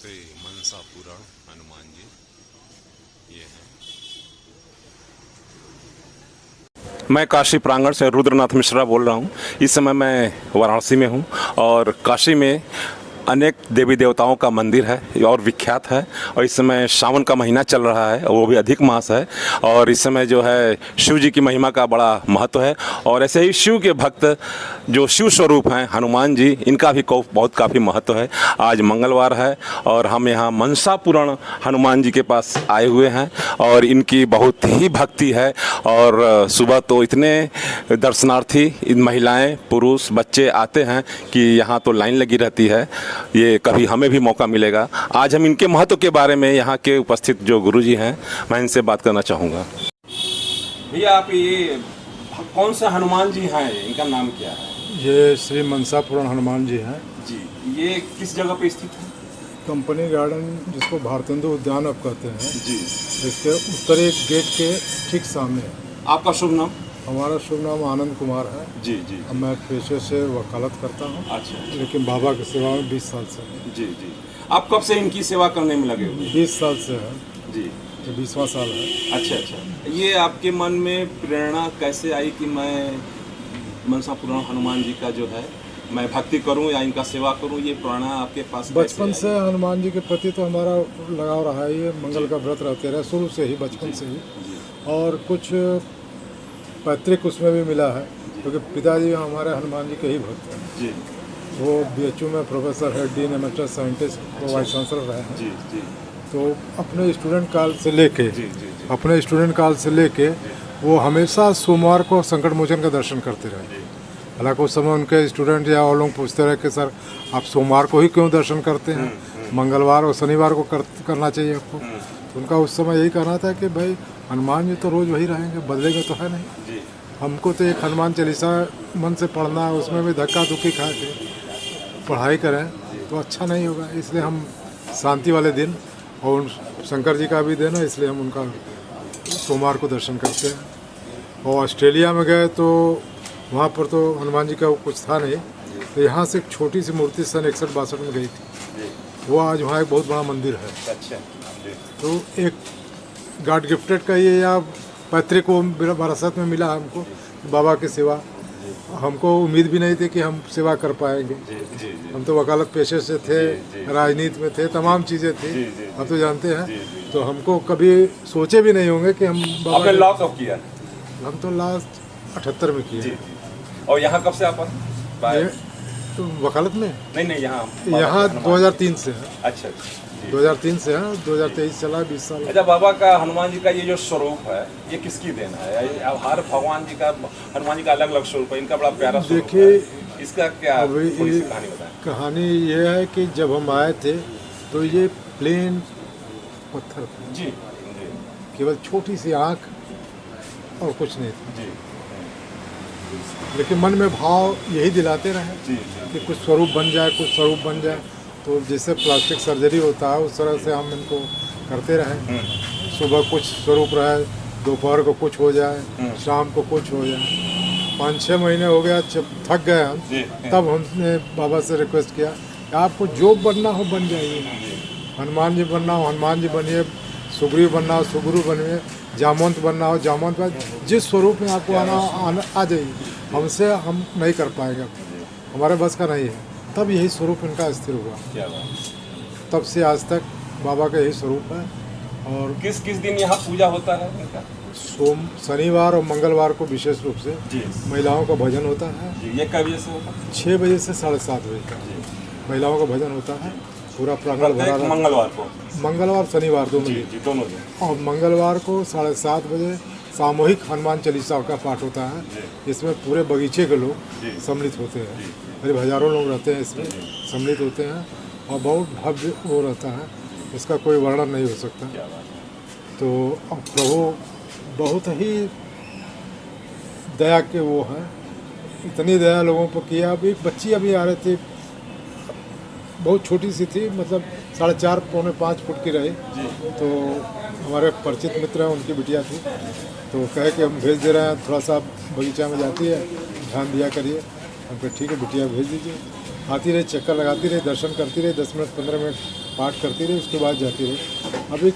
श्री मनसा पुराण हनुमान जी ये हैं। मैं काशी प्रांगण से रुद्रनाथ मिश्रा बोल रहा हूँ। इस समय मैं वाराणसी में हूँ और काशी में अनेक देवी देवताओं का मंदिर है और विख्यात है। और इस समय सावन का महीना चल रहा है, वो भी अधिक मास है। और इस समय जो है शिव जी की महिमा का बड़ा महत्व है। और ऐसे ही शिव के भक्त जो शिव स्वरूप हैं हनुमान जी, इनका भी बहुत काफ़ी महत्व है। आज मंगलवार है और हम यहाँ मनसा पुराण हनुमान जी के पास आए हुए हैं और इनकी बहुत ही भक्ति है। और सुबह तो इतने दर्शनार्थी, इन महिलाएं, पुरुष, बच्चे आते हैं कि यहाँ तो लाइन लगी रहती है। ये कभी हमें भी मौका मिलेगा। आज हम इनके महत्व के बारे में यहाँ के उपस्थित जो गुरुजी हैं, मैं इनसे बात करना चाहूँगा। भैया, आप ये कौन सा हनुमान जी हैं, इनका नाम क्या है? ये श्री मनसा पुराण हनुमान जी हैं जी। ये किस जगह पे स्थित है? कंपनी गार्डन, जिसको भारतेंदु उद्यान अब कहते हैं जी। इसके उत्तरी गेट के ठीक सामने है। आपका शुभ नाम? हमारा शुभ नाम आनंद कुमार है। जी जी। अब मैं पेशे से वकालत करता हूँ। अच्छा। लेकिन बाबा की सेवा में 20 साल से है। जी जी। आप कब से इनकी सेवा करने में लगे हुए? 20 साल से है जी। ये 20वां साल है। अच्छा अच्छा। ये आपके मन में प्रेरणा कैसे आई कि मैं मनसा पुराण हनुमान जी का जो है मैं भक्ति करूं या इनका सेवा करूं? ये प्रेरणा आपके पास बचपन से हनुमान जी के प्रति तो हमारा लगाव रहा है। ये मंगल का व्रत रहते रहे शुरू से ही, बचपन से ही। और कुछ पैतृक उसमें भी मिला है, क्योंकि पिताजी हमारे हनुमान जी के ही भक्त हैं। जी। वो BHU में प्रोफेसर है, डीन एमेरिटस साइंटिस्ट, वो वाइस चांसलर रहे हैं। जी जी। तो अपने स्टूडेंट काल से लेके जी जी। अपने स्टूडेंट काल से लेके वो हमेशा सोमवार को संकट मोचन का दर्शन करते रहे। हालांकि उस समय उनके स्टूडेंट या और लोग पूछते रहे कि सर आप सोमवार को ही क्यों दर्शन करते हैं, मंगलवार और शनिवार को करना चाहिए आपको। तो उनका उस समय यही कहना था कि भाई हनुमान जी तो रोज़ वही रहेंगे, बदलेंगे तो है नहीं। हमको तो एक हनुमान चालीसा मन से पढ़ना है, उसमें भी धक्का धुक्की खा के पढ़ाई करें तो अच्छा नहीं होगा। इसलिए हम शांति वाले दिन, और शंकर जी का भी दिन है, इसलिए हम उनका सोमवार को दर्शन करते हैं। और ऑस्ट्रेलिया में गए तो वहाँ पर तो हनुमान जी का कुछ था नहीं, तो यहाँ से एक छोटी सी मूर्ति सन 61-62 में गई थी। वो आज वहाँ एक बहुत बड़ा मंदिर है। अच्छा। तो एक गॉड गिफ्टेड का ये या पैतृक को विरासत में मिला हमको, बाबा की सेवा। हमको उम्मीद भी नहीं थी कि हम सेवा कर पाएंगे। हम तो वकालत पेशे से थे, राजनीति में थे, तमाम चीज़ें थी, आप तो जानते हैं। तो हमको कभी सोचे भी नहीं होंगे कि हम आपने लॉ कब किया? हम तो लास्ट 78 में किए। और यहाँ कब से आप आए? तो वकालत में नहीं, यहाँ 2003 से है। अच्छा। 2003 से है, 2023 चला, 20 साल। अच्छा, बाबा का, हनुमान जी का ये जो स्वरूप है, ये किसकी देन है? अब हर भगवान जी का, हनुमान जी का अलग अलग स्वरूप है, इनका बड़ा प्यारा स्वरूप है। देखिए, इसका क्या थोड़ी सी कहानी बताएं। कहानी ये है कि जब हम आए थे तो ये प्लेन पत्थर था। जी। केवल छोटी सी आँख और कुछ नहीं था। जी। लेकिन मन में भाव यही दिलाते रहे जी। कि कुछ स्वरूप बन जाए, कुछ स्वरूप बन जाए। तो जैसे प्लास्टिक सर्जरी होता है उस तरह से हम इनको करते रहे। सुबह कुछ स्वरूप रहे, दोपहर को कुछ हो जाए, शाम को कुछ हो जाए। 5-6 महीने हो गया, जब थक गए हम, तब हमने बाबा से रिक्वेस्ट किया कि आपको जो बनना हो बन जाइए। हनुमान जी बनना हो हनुमान जी बनिए, सुग्रीव बनना हो सुग्रीव बनिए, जामवंत बनना हो जामवंत बन, जिस स्वरूप में आपको आना आ जाइए। हमसे हम नहीं कर पाएंगे, हमारे बस का नहीं है। तब यही स्वरूप इनका स्थिर हुआ। तब से आज तक बाबा का यही स्वरूप है। और किस किस दिन यहाँ पूजा होता है इनका? शनिवार और मंगलवार को विशेष रूप से जी। महिलाओं का भजन होता है। जी। ये कब बजे से होता है? 6 बजे से 7:30 बजे तक महिलाओं का भजन होता है। पूरा प्रांगण भरा रहता है। मंगलवार को? मंगलवार शनिवार दोनों जी, दिन। दोनों दिन। और मंगलवार को 7:30 बजे सामूहिक हनुमान चालीसा का पाठ होता है। इसमें पूरे बगीचे के लोग सम्मिलित होते हैं। करीब हजारों लोग रहते हैं, इसमें सम्मिलित होते हैं। और बहुत भव्य वो रहता है, इसका कोई वर्णन नहीं हो सकता। तो अब प्रभु बहुत ही दया के वो हैं, इतनी दया लोगों पर किया। अब एक बच्ची अभी आ रही थी, बहुत छोटी सी थी, मतलब 4.5 पौने 5 फुट की रही। तो हमारे परिचित मित्र हैं, उनकी बिटिया थी, तो कहे कि हम भेज दे रहे हैं, थोड़ा सा बगीचा में जाती है, ध्यान दिया करिए। हम कहे ठीक है बिटिया भेज दीजिए। आती रही, चक्कर लगाती रही, दर्शन करती रही, 10 मिनट 15 मिनट पाठ करती रही, उसके बाद जाती रही। अब एक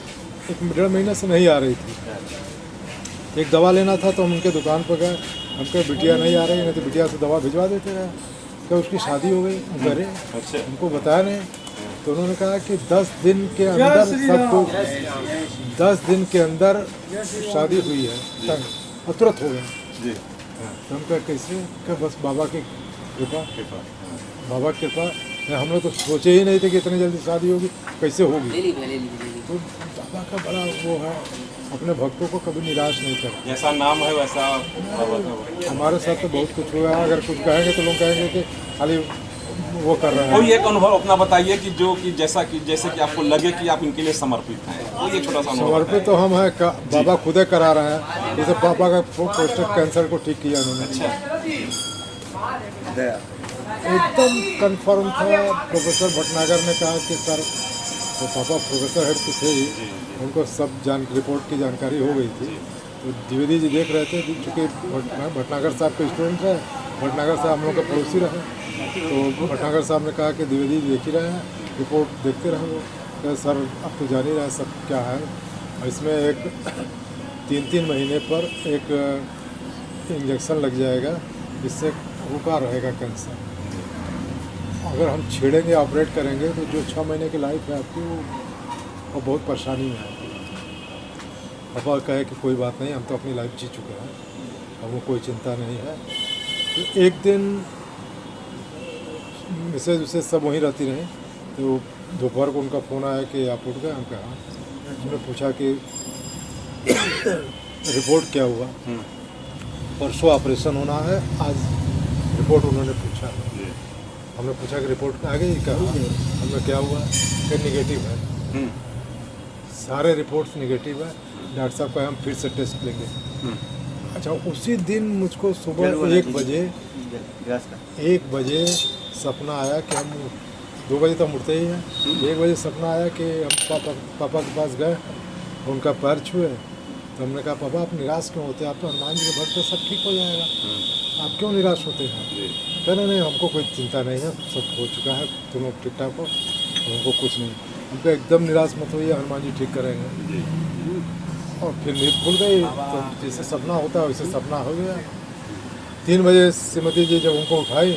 1.5 महीना से नहीं आ रही थी। एक दवा लेना था तो हम उनके दुकान पर गए, हम कहे बिटिया नहीं आ रही, नहीं तो बिटिया से दवा भिजवा देते रहे। क्या उसकी शादी हो गई, हम करे हमको बताया नहीं। तो उन्होंने कहा कि 10 दिन के अंदर सबको 10 दिन के अंदर शादी हुई है और तुरंत हो गया। जी तो हम कहा कैसे, क्या बस बाबा की कृपा, बाबा की कृपा। हम लोग तो सोचे ही नहीं थे कि इतनी जल्दी शादी होगी, कैसे होगी। तो बाबा का बड़ा वो है, अपने भक्तों को कभी निराश नहीं करता। जैसा नाम है वैसा हमारे साथ तो बहुत कुछ हुआ है। अगर कुछ कहेंगे तो लोग कहेंगे कि खाली वो कर रहे हैं। कोई एक अनुभव अपना बताइए कि जो कि जैसे कि आपको लगे कि आप इनके लिए समर्पित हैं, कोई एक छोटा सा अनुभव समर्पित तो हम हैं, बाबा खुदे करा रहे हैं। जैसे पापा का प्रोस्टेट कैंसर को ठीक किया उन्होंने, एकदम कंफर्म था। प्रोफेसर भटनागर ने कहा कि सर, तो पापा प्रोफेसर हेड तो थे ही, उनको सब रिपोर्ट की जानकारी हो गई थी। तो द्विवेदी जी देख रहे थे, चूँकि भटनागर साहब के स्टूडेंट रहे, भटनागर साहब हम लोग के पड़ोसी रहे। तो भटनागर साहब ने कहा कि द्विवेदी जी देख ही रहे हैं, रिपोर्ट देखते रहे। वो सर अब तो जान ही रहे सब क्या है। और इसमें एक 3-3 महीने पर एक इंजेक्शन लग जाएगा, जिससे रुका रहेगा कैंसर। अगर हम छेड़ेंगे, ऑपरेट करेंगे तो जो 6 महीने की लाइफ है आपकी वो बहुत परेशानी में है। पापा कहे कि कोई बात नहीं, हम तो अपनी लाइफ जी चुके हैं, हमको कोई चिंता नहीं है। तो एक दिन मिसेज उसे सब वहीं रहती रही। तो दोपहर को उनका फ़ोन आया कि आप उठ गए। हम कहा, उन्होंने पूछा कि रिपोर्ट क्या हुआ। परसों ऑपरेशन होना है, आज रिपोर्ट उन्होंने पूछा। हमने पूछा कि रिपोर्ट आ गई, कहा हमने क्या हुआ, कि निगेटिव है। सारे रिपोर्ट्स निगेटिव है। डॉक्टर साहब का हम फिर से टेस्ट लेंगे। अच्छा, उसी दिन मुझको सुबह 1 बजे सपना आया कि हम 2 बजे तो हम उठते ही हैं। 1 बजे सपना आया कि हम पापा के पास गए, उनका पैर छुए। तो हमने कहा पापा आप निराश क्यों होते हैं, आप तो हनुमान जी के भक्त हैं, सब ठीक हो जाएगा, आप क्यों निराश होते हैं। कहने नहीं, हमको कोई चिंता नहीं है, सब हो चुका है, तुम लोग ठीक ठाक हो, हमको कुछ नहीं। हमको एकदम निराश मत होइए, हनुमान जी ठीक करेंगे। और फिर नींद खुल गई। तो जैसे सपना होता है वैसे सपना हो गया। 3 बजे श्रीमती जी जब उनको उठाई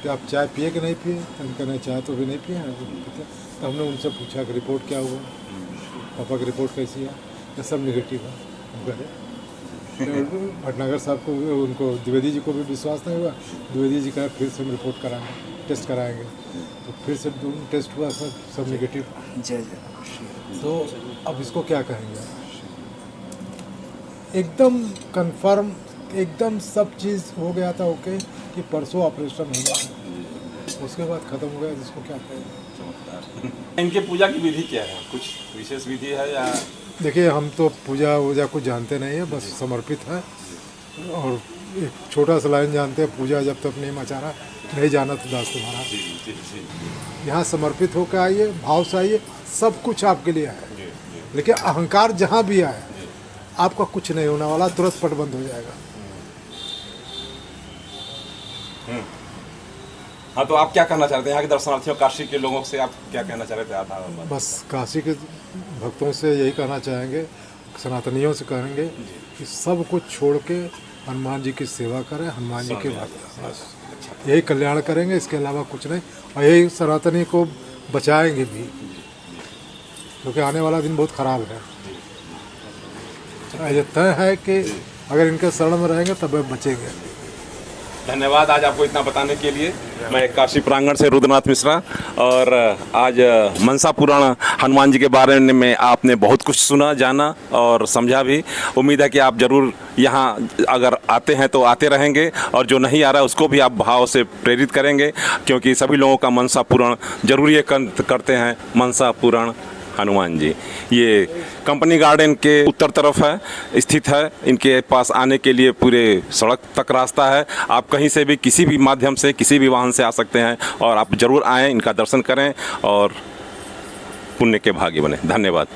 कि आप चाय पिए कि नहीं पिए, तो उनका नहीं, चाय तो भी नहीं पिए हैं। तो हमने उनसे पूछा कि रिपोर्ट क्या हुआ, पापा की रिपोर्ट कैसी है, तो सब निगेटिव है। हम कहे भटनागर साहब को, उनको द्विवेदी जी को भी विश्वास नहीं हुआ। द्विवेदी जी कहा फिर से हम रिपोर्ट कराएंगे, टेस्ट कराएंगे। तो फिर से टेस्ट हुआ, सब निगेटिव। तो अब इसको क्या कहेंगे, एकदम कंफर्म, एकदम सब चीज़ हो गया था ओके कि परसों ऑपरेशन होना है। उसके बाद ख़त्म हो गया, जिसको क्या कहें। इनके पूजा की विधि क्या है, कुछ विशेष विधि है या? देखिए, हम तो पूजा वूजा कुछ जानते नहीं है, बस समर्पित है। और एक छोटा सा लाइन जानते हैं, पूजा जब तक नहीं मचाना, नहीं जाना तो दास तुम्हारा। यहाँ समर्पित होकर आइए, भाव से आइए, सब कुछ आपके लिए है। लेकिन अहंकार जहाँ भी आए, आपका कुछ नहीं होने वाला, तुरंत पट बंद हो जाएगा। हाँ, तो आप क्या कहना चाहते हैं यहाँ के दर्शनार्थियों, काशी के लोगों से आप क्या कहना चाह रहे थे आप? बस काशी के भक्तों से यही कहना चाहेंगे, सनातनियों से कहेंगे कि सब कुछ छोड़ के हनुमान जी की सेवा करें, हनुमान जी के भक्त, यही कल्याण करेंगे, इसके अलावा कुछ नहीं। और यही सनातनी को बचाएंगे भी, क्योंकि आने वाला दिन बहुत ख़राब है। ये तय है कि अगर इनके शरण में रहेंगे तब बचेंगे। धन्यवाद आज आपको इतना बताने के लिए। मैं काशी प्रांगण से रुद्रनाथ मिश्रा, और आज मनसा पुराण हनुमान जी के बारे में आपने बहुत कुछ सुना, जाना और समझा भी। उम्मीद है कि आप ज़रूर यहाँ अगर आते हैं तो आते रहेंगे, और जो नहीं आ रहा है उसको भी आप भाव से प्रेरित करेंगे, क्योंकि सभी लोगों का मनसा पुराण जरूर ये करते हैं। मनसा पुराण हनुमान जी, ये कंपनी गार्डन के उत्तर तरफ है, स्थित है। इनके पास आने के लिए पूरे सड़क तक रास्ता है। आप कहीं से भी, किसी भी माध्यम से, किसी भी वाहन से आ सकते हैं, और आप ज़रूर आएँ, इनका दर्शन करें और पुण्य के भागी बने। धन्यवाद।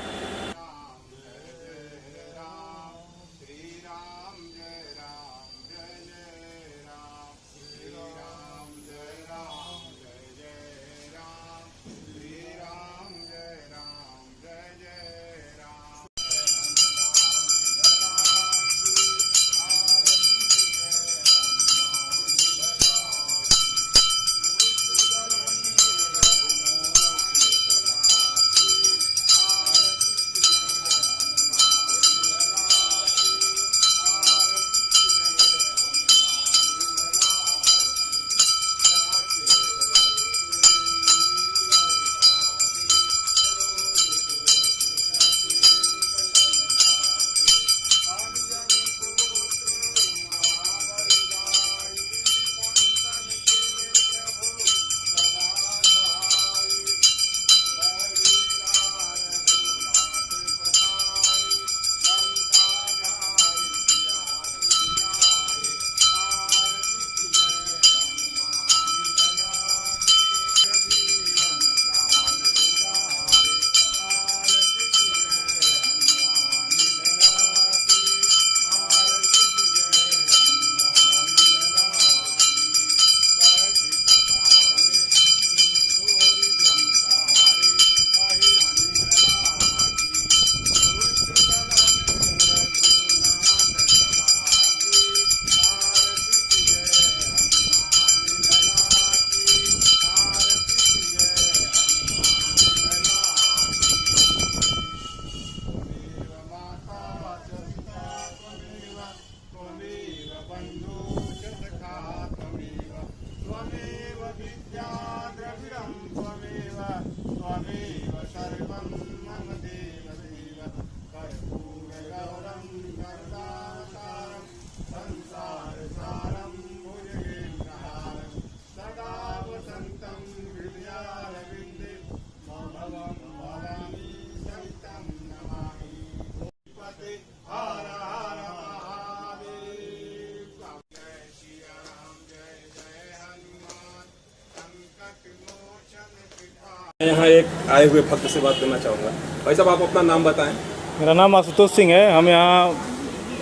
मैं यहाँ एक आए हुए भक्त से बात करना चाहूँगा। भाई साहब, आप अपना नाम बताएं। मेरा नाम आशुतोष सिंह है। हम यहाँ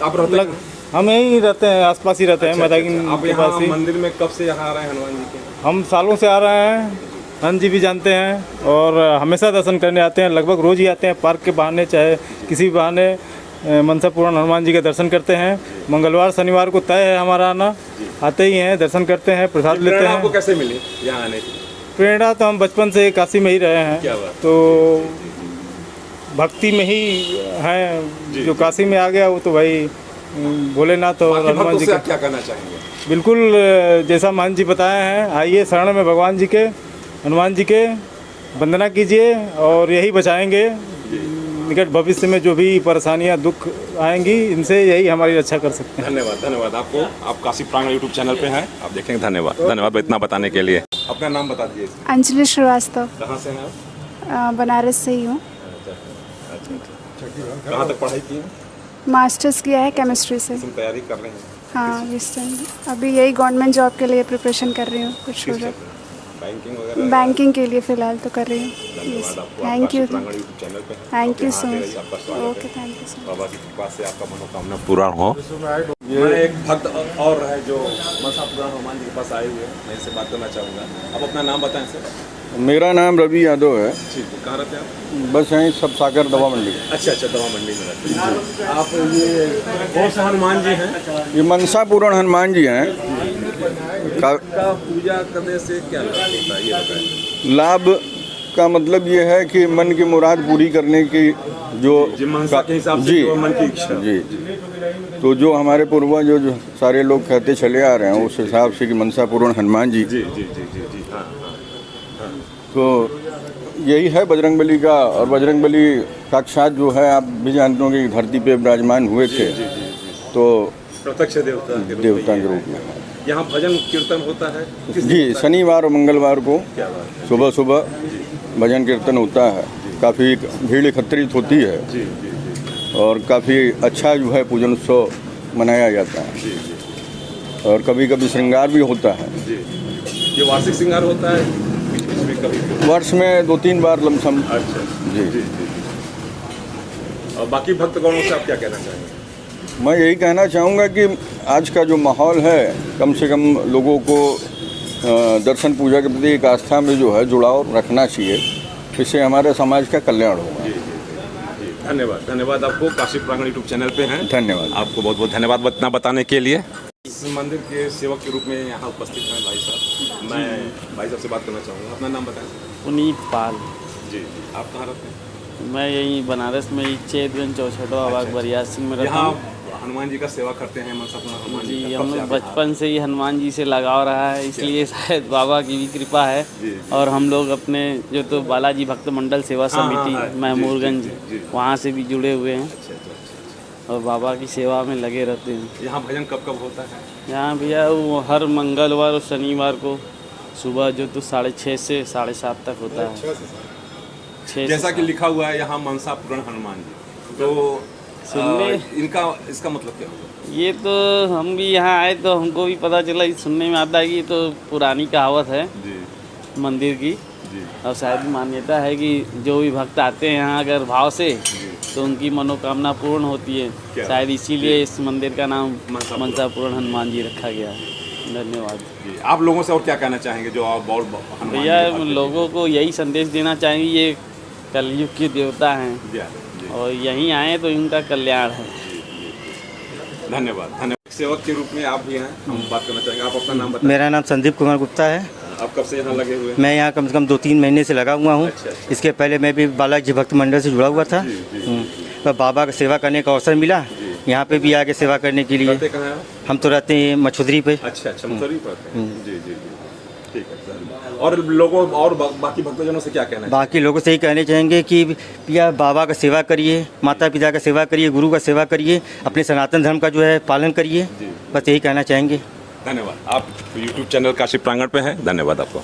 आप रहते हैं? हम यहीं रहते हैं, आसपास ही रहते हैं। मैदागिन आप के पास यहाँ ही। मंदिर में कब से यहाँ आ रहे हैं हनुमान जी के? हम सालों से आ रहे हैं। हनुमान जी भी जानते हैं और हमेशा दर्शन करने आते हैं। लगभग रोज़ ही आते हैं, पार्क के बहाने चाहे किसी भी बहाने मनसा पूर्ण हनुमान जी के दर्शन करते हैं। मंगलवार शनिवार को तय है हमारा आना। आते ही हैं, दर्शन करते हैं, प्रसाद लेते प्रेरणा हैं। आपको कैसे मिली यहाँ आने की? प्रेरणा तो हम बचपन से काशी में ही रहे हैं। क्या बात। तो भक्ति में ही हैं। जो काशी में आ गया वो तो भाई भोलेनाथ और बाकी हनुमान भक्तों जी से के आप क्या कहना चाहेंगे? बिल्कुल जैसा मान जी बताए हैं, आइए शरण में भगवान जी के, हनुमान जी के वंदना कीजिए और यही बचाएंगे। निकट भविष्य में जो भी परेशानियां दुख आएंगी, इनसे यही हमारी रक्षा कर सकते हैं। धन्यवाद, धन्यवाद आपको। आप काशी प्रांगण यूट्यूब चैनल पे हैं, आप देखेंगे। धन्यवाद, धन्यवाद इतना बताने के लिए। अपना नाम बता दीजिए। अंजलि श्रीवास्तव, कहाँ से हैं आप? बनारस से ही हूँ। कहाँ तक पढ़ाई की है? मास्टर्स किया है केमिस्ट्री से। तुम तैयारी कर रहे हैं? हाँ, इस टाइम अभी यही गवर्नमेंट जॉब के लिए प्रिपरेशन कर रही हूँ। कुछ हो जाए बैंकिंग वगैरह? बैंकिंग के लिए फ़िलहाल तो कर रही हूँ। धन्यवाद आपको। थैंक यू, प्रांगण यूट्यूब चैनल पे हैं। थैंक यू यहाँ सो आते मच। रहिए, आपका स्वागत ओके, है। Thank you so much. बाबा की कृपा से आपका मनोकामना पूरा हो। मैं एक भक्त और है जो मनसा पुराण हनुमान जी के पास आए हुए हैं, मैं इनसे बात करना चाहूँगा। आप अपना नाम बताएं सर। मेरा नाम रवि यादव है। ठीक है, कहाँ रहते हैं आप? बस यहीं सब सागर दवा मंडी। अच्छा, दवा मंडी में रहते हैं आप। ये कौन सा हनुमान जी हैं? ये मनसा पूर्ण हनुमान जी हैं। का पूजा करने से क्या लाभ होता है, ये बताएं। लाभ का मतलब ये है कि मन की मुराद पूरी करने की जो मनसा के हिसाब से जी जो मन की इच्छा। जी तो जो हमारे पूर्वज जो सारे लोग कहते चले आ रहे हैं, उस हिसाब से कि मनसा पूर्ण हनुमान जी। जी जी जी जी जी हाँ। तो यही है बजरंगबली का। और बजरंगबली साक्षात जो है, आप भी जानते हो कि धरती पे विराजमान हुए थे। तो प्रत्यक्ष देवता के रूप में यहाँ भजन कीर्तन होता है जी। शनिवार और मंगलवार को क्या बात है? सुबह सुबह भजन कीर्तन होता है। काफ़ी भीड़ एकत्रित होती है जी जी जी और काफ़ी अच्छा जो है पूजन उत्सव मनाया जाता है। जी जी और कभी कभी श्रृंगार भी होता है। जी। ये वार्षिक श्रृंगार होता है बीच बीच में कभी? वर्ष में 2-3 बार लमसम। अच्छा जी जी जी। और बाकी भक्तगणों से आप क्या कहना चाहेंगे? मैं यही कहना चाहूँगा कि आज का जो माहौल है, कम से कम लोगों को दर्शन पूजा के प्रति एक आस्था में जो है जुड़ाव रखना चाहिए। इससे हमारे समाज का कल्याण होगा। जी जी। धन्यवाद, धन्यवाद आपको। काशी प्रांगण यूट्यूब चैनल पे हैं। धन्यवाद आपको बहुत बहुत धन्यवाद इतना बताने के लिए। इस मंदिर के सेवक के रूप में यहाँ उपस्थित हैं भाई साहब। मैं भाई साहब से बात करना चाहूँगा। अपना नाम बताएं। पुनीत पाल। जी जी। आप कहाँ रहते हैं? मैं यहीं बनारस में ही चेतगंज चौछठवा बाग बरियाज सिंह में रहता यहाँ हूँ। हनुमान जी का सेवा करते हैं मनसा पूर्ण हनुमान जी जी, का? हम कब से लोग आप बचपन से ही हनुमान जी से लगाव रहा है, इसलिए शायद बाबा की भी कृपा है। जी, जी। और हम लोग अपने जो तो बालाजी भक्त मंडल सेवा हाँ, समिति हाँ, जी, महमूरगंज, जी, जी, जी। वहाँ से भी जुड़े हुए हैं अच्छा अच्छा अच्छा। और बाबा की सेवा में लगे रहते हैं। यहाँ भजन कब कब होता है? यहाँ भैया वो हर मंगलवार और शनिवार को सुबह जो तो 6:30 से 7:30 तक होता है। 6 जैसा कि लिखा हुआ है यहाँ मनसा पूर्ण हनुमान जी, तो इनका इसका मतलब क्या होगा? ये तो हम भी यहाँ आए तो हमको भी पता चला, सुनने में आता है कि ये तो पुरानी कहावत है जी मंदिर की। जी और शायद मान्यता है कि जो भी भक्त आते हैं यहाँ अगर भाव से, तो उनकी मनोकामना पूर्ण होती है। शायद इसीलिए इस मंदिर का नाम मनसा पूर्ण हनुमान जी रखा गया है। धन्यवाद जी। आप लोगों से और क्या कहना चाहेंगे जो आप और हनुमान भैया? जी के भक्त लोगों को यही संदेश देना चाहेंगे, ये कलयुग के देवता हैं जी, जी। और यहीं आए तो इनका कल्याण है। धन्यवाद, धन्यवाद। सेवक के रूप में आप भी हैं, हम बात करना चाहेंगे। आप अपना नाम बताएं। मेरा नाम संदीप कुमार गुप्ता है। आप कब से यहाँ लगे हुए हैं? मैं यहाँ कम से कम 2-3 महीने से लगा हुआ हूँ। अच्छा। इसके पहले मैं भी बालाजी भक्त मंडल से जुड़ा हुआ था। तो बाबा का सेवा करने का अवसर मिला, यहाँ पे भी आके सेवा करने के लिए। रहते कहाँ हैं आप? हम तो रहते हैं मछुदरी पे। अच्छा, मथुरी पर हैं। जी जी जी, ठीक है सर। और लोगों और बाकी भक्तजनों से क्या कहना है? बाकी लोगों से ही कहने चाहेंगे कि या बाबा का सेवा करिए, माता पिता का सेवा करिए, गुरु का सेवा करिए, अपने सनातन धर्म का जो है पालन करिए। बस यही कहना चाहेंगे। धन्यवाद। आप यूट्यूब चैनल काशी प्रांगण पे हैं। धन्यवाद आपको।